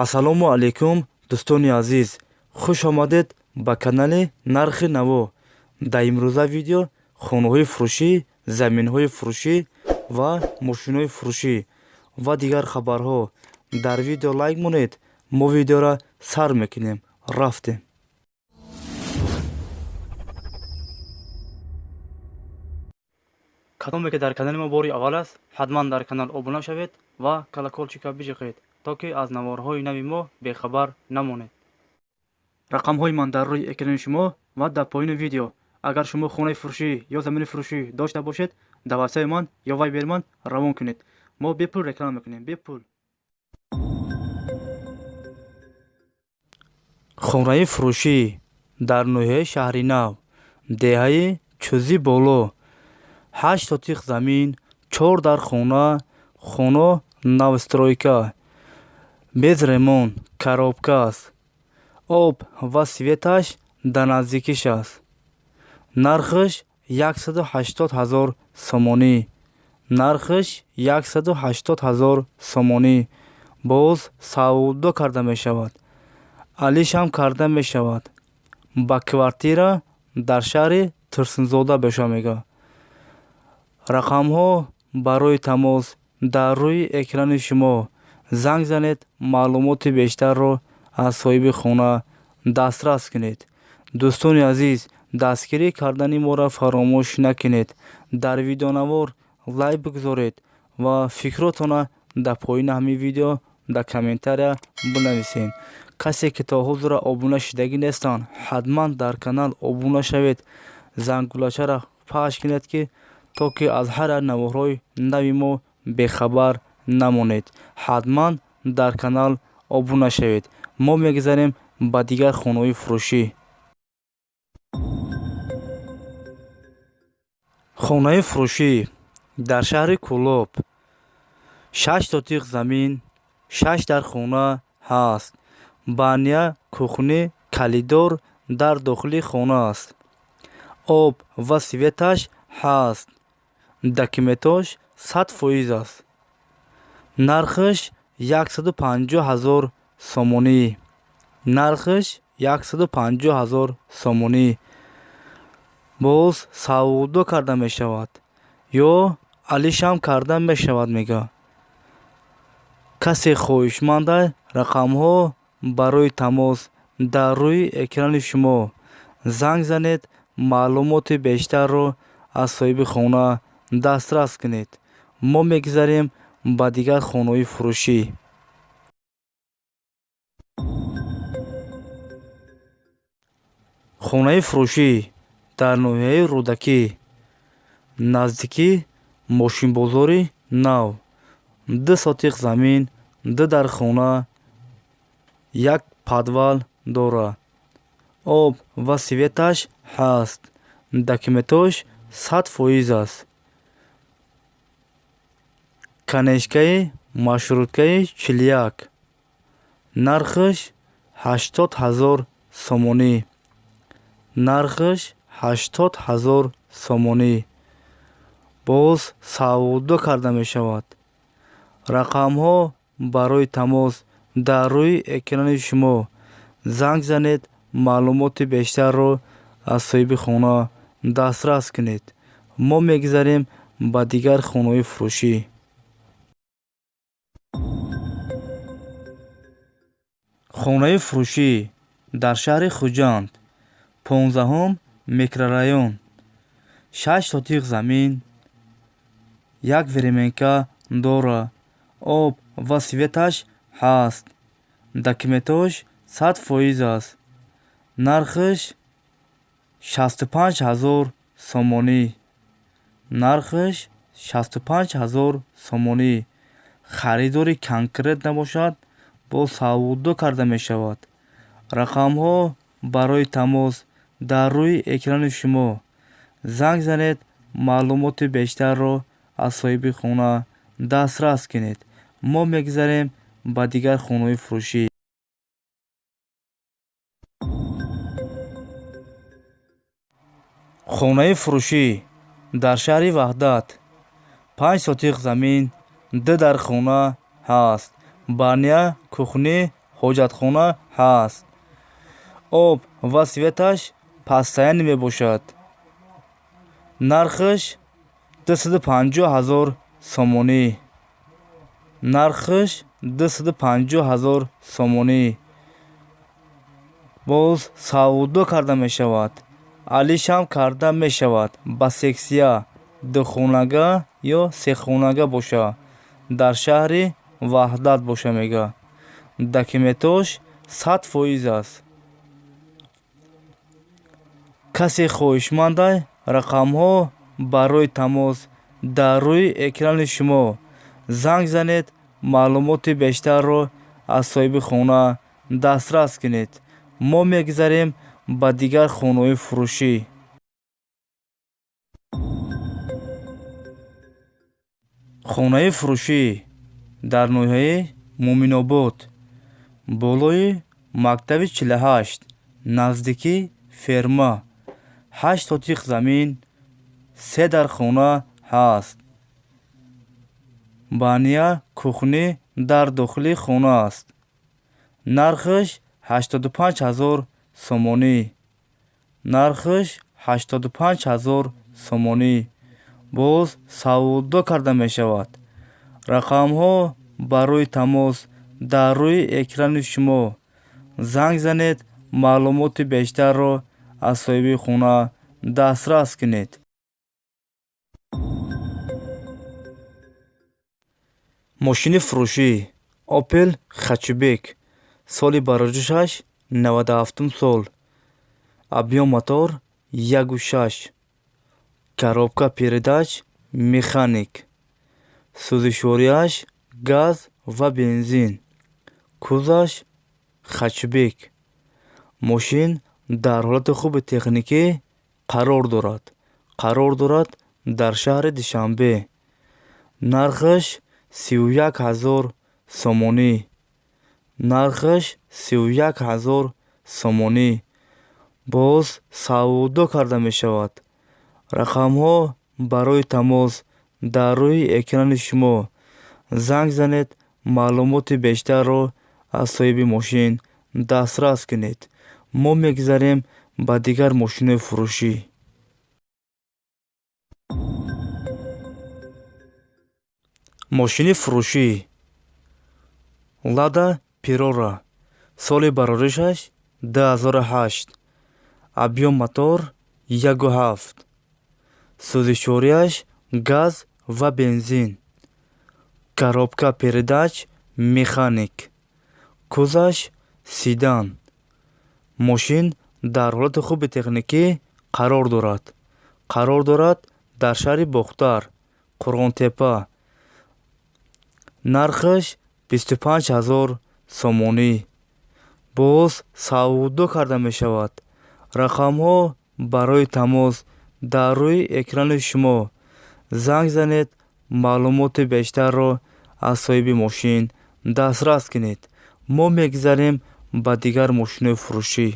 ассалому алайкум дӯстони азиз, хуш омадед ба канали Нархи Наво. Дар имрӯза видео хонаҳои фурӯшӣ, заминҳои фурӯшӣ ва мошинҳои фурӯшӣ ва дигар хабарҳо. Дар видео лайк монед, мо видеоро сар мекунем. Рафтем. кадоме ки дар канали мо бори аввал аст, ҳатман дар канал обуна шавед ва колоколчика бижиқед, то ки аз наворҳои нави мо бехабар намонед. рақамҳои ман дар рӯи экрани шумо ва дар поини видео. агар шумо хонаи фурӯшӣ ё замини фурӯшӣ дошта бошед, дар вебсайти ман ё вайбери ман равон кунед. мо бепул реклама мекунем, бепул. хонаи фурӯшӣ дар ноҳияи шаҳри нав, деҳаи чӯзи боло, 8 сотиқ замин, 4 дар хона новстройка, без ремонт, коробка аст. об ва светаш дар наздикиш аст. нархаш 180 000 сомонӣ. нархаш 180 000 сомонӣ. боз савдо карда мешавад. алишам карда мешавад. ба квартира дар шаҳри Турсунзода беша мега. рақамҳо барои тамос дар рӯи экрани шумо. занг занед, маълумоти бештарро аз соҳиби хона дастрас кунед. дӯстони азиз, дастгирӣ кардани моро фаромӯш накунед. дар видеонавор лайк бигузоред ва фикротонро дар поини ҳамин видео дар комментария бинависед. касе ки то ҳозира обуна шудагӣ нестанд, ҳатман дар канал обуна шавед. зангулачаро пахш кунед, ки то ки аз ҳар наворҳои нави мо бехабар намонед. ҳатман дар канал обуна шавед. мо мегузарем ба дигар хонаҳои фурӯшӣ. хонаи фурӯшӣ дар шаҳри Кӯлоб, 6 сотиқ замин, 6 дар хона ҳаст. баня, кухни калидор дар дохили хона аст. об ва светаш ҳаст. документош 100% аст. нархаш 150 000 сомонӣ. нархаш 150 000 сомонӣ. боз савдо карда мешавад ё алишам карда мешавад мега. касе хоҳишманда, рақамҳо барои тамос дар рӯи экрани шумо. занг занед, маълумоти бештарро аз соҳиби хона дастрас кунед. мо мегузарем ба дигар хонаҳои фурӯшӣ. хонаи фурӯшӣ дар ноҳияи Рӯдакӣ, наздики мошинбозори нав, 2 сотиқ замин, 2 дар хона, 1 подвал дорад. об ва светаш ҳаст. документош 100% аст. канешкаи маршруткаи 41. нархаш 80 000 сомонӣ. нархаш 80 000 сомонӣ. боз савдо карда мешавад. рақамҳо барои тамос дар рӯи экрани шумо. занг занед, маълумоти бештарро аз соҳиби хона дастрас кунед. мо мегузарем ба дигар хонаҳои фурӯшӣ. хонаи фурӯшӣ дар шаҳри Хуҷанд, 15 микрорайон, 6 сотиқ замин, 1 временка дорад. об ва светаш ҳаст. документош 100% аст. нархаш 65 000 сомонӣ. нархаш 65 000 сомонӣ. харидори конкрет набошад, бо савдо карда мешавад. рақамҳо барои тамос дар рӯи экрани шумо. занг занед, маълумоти бештарро аз соҳиби хона дастрас кунед. мо мегузарем ба дигар хонаҳои фурӯшӣ. хонаи фурӯшӣ дар шаҳри Ваҳдат, 5 сотиқ замин, 2 дар хона ҳаст. баня, кухни ҳоҷатхона ҳаст. об ва светаш пастаян мебошад. нархаш 250,000 сомонӣ. нархаш 250,000 сомонӣ. боз савдо карда мешавад. алишам карда мешавад. ба сексия духонага ё сехонага боша. дар шаҳри ваҳдат боша мега. документош 100% аст. касе хоҳишманда рақамҳо барои тамос дар рӯи экрани шумо. занг занед. маълумоти бештарро аз соҳиби хона дастрас кунед. мо мегузарем ба дигар хонаҳои фурӯшӣ. хонаи фурӯшӣ дар ноҳияи муъминобод, болои мактаби 48, наздики ферма. 8 сотиқ замин, 3 дар хона ҳаст. баня, кухни дар дохили хона аст. нархаш 85,000 сомонӣ. нархаш 85,000 сомонӣ. боз савдо карда мешавад. рақамҳо барои тамос дар рӯи экрани шумо. занг занед. маълумоти бештарро аз соҳиби хона дастрас кунед. мошини фурӯшӣ Opel Hatchback. соли бароҷашаш 97 сол. объём мотор 1.6. коробка передач механик. сӯзишворияш газ ва бензин. кузаш хатчбек. мошин дар ҳолати хуби техникӣ қарор дорад дар шаҳри Душанбе. нархаш 31,000 сомонӣ. нархаш 31,000 сомонӣ. боз савдо карда мешавад. рақамҳо барои тамос дар рӯи экрани шумо. занг занед. маълумоти бештарро аз соҳиби мошин дастрас кунед. мо мегузарем ба дигар мошинои фурӯшӣ. мошини фурӯшӣ Lada Pirora. соли бароҷашаш 2008. объём мотор 1.7. сӯзишворияш газ ва бензин. коробка передач механик. кузаш седан. мошин дар ҳолати хуби техникӣ қарор дорад дар шаҳри Бохтар, Қурғонтепа. нархаш 25,000 сомонӣ. боз савдо карда мешавад. рақамҳо барои тамос дар рӯи экрани шумо. занг занед. маълумоти бештарро аз соҳиби мошин дастрас кунед. мо мегузарем ба дигар мошинои фурӯшӣ.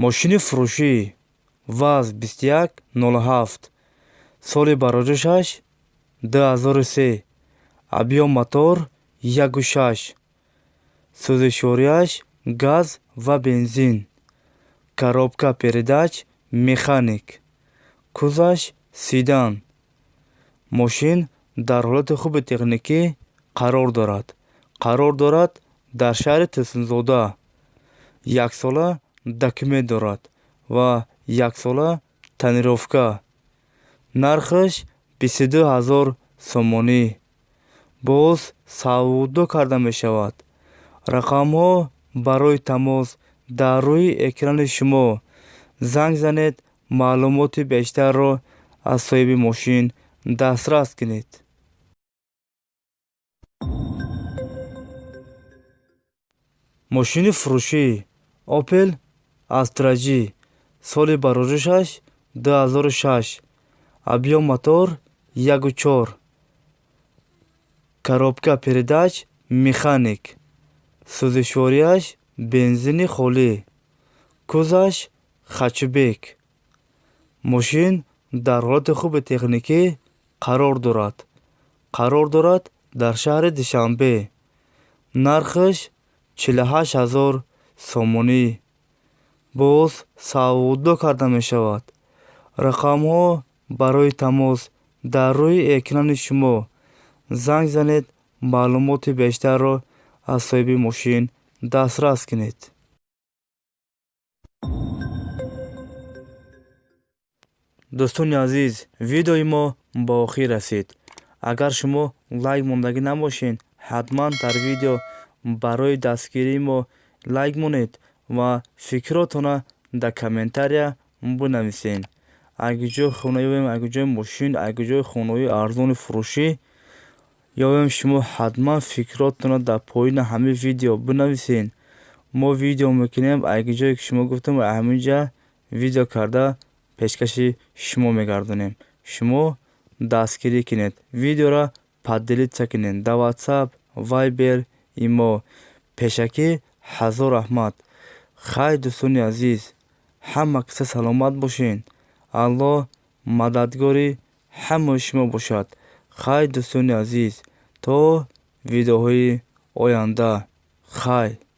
мошини фурӯшӣ ВАЗ 2107. соли бароҷашаш 2003. объём мотор 1.6. сӯзишворияш газ ва бензин. коробка передач механик. кузаш седан. мошин дар ҳолати хуби техникӣ қарор дорад дар шаҳри Тусунзода. 1 сола документ дорад ва 1 сола танировка. нархаш 22,000 сомонӣ. боз савдо карда мешавад. рақамҳо барои тамос дар рӯи экрани шумо. занг занед. маълумоти бештарро аз соҳиби мошин дастрас кунед. мошини фурӯшӣ Opel Astra G. соли бароҷашаш 2006. объём мотор 1.4. коробка передач механик. сӯзишворияш бензини холӣ. кузаш хатчбек. мошин дар ҳолати хуби техникӣ қарор қарор дорад дар шаҳри Душанбе. Нархаш 48,000 сомонӣ. боз савдо карда мешавад. рақамҳо барои тамос дар рӯи экрани шумо. занг занед, маълумоти бештарро аз соҳиби мошин дастрас кунед. дӯстони азиз, видеои мо ба охир расид. агар шумо лайк мондагӣ набошед, ҳатман дар видео барои дастгирии мо лайк монед ва фикротона дар комментария бинависед. агар ҷои хона ёбем, агар ҷои мошин, агар ҷои хонаҳои арзони фурӯшӣ ёбем, шумо ҳатман фикротона дар поини ҳамин видео бинависед. мо видео мекунем, агар ҷое ки шумо гуфтем ҳамин ҷа видео карда пешкаши шумо мегардонем. шумо дастгирӣ кунед, видеора паддилитса кунед дар WhatsApp, Viber, Imo. пешакӣ ҳазор раҳмат. хай дӯстони азиз, ҳама киса саломат бошед. аллоҳ мададгори ҳамаи шумо бошад. хай дӯстони азиз, то видеоҳои оянда. хай.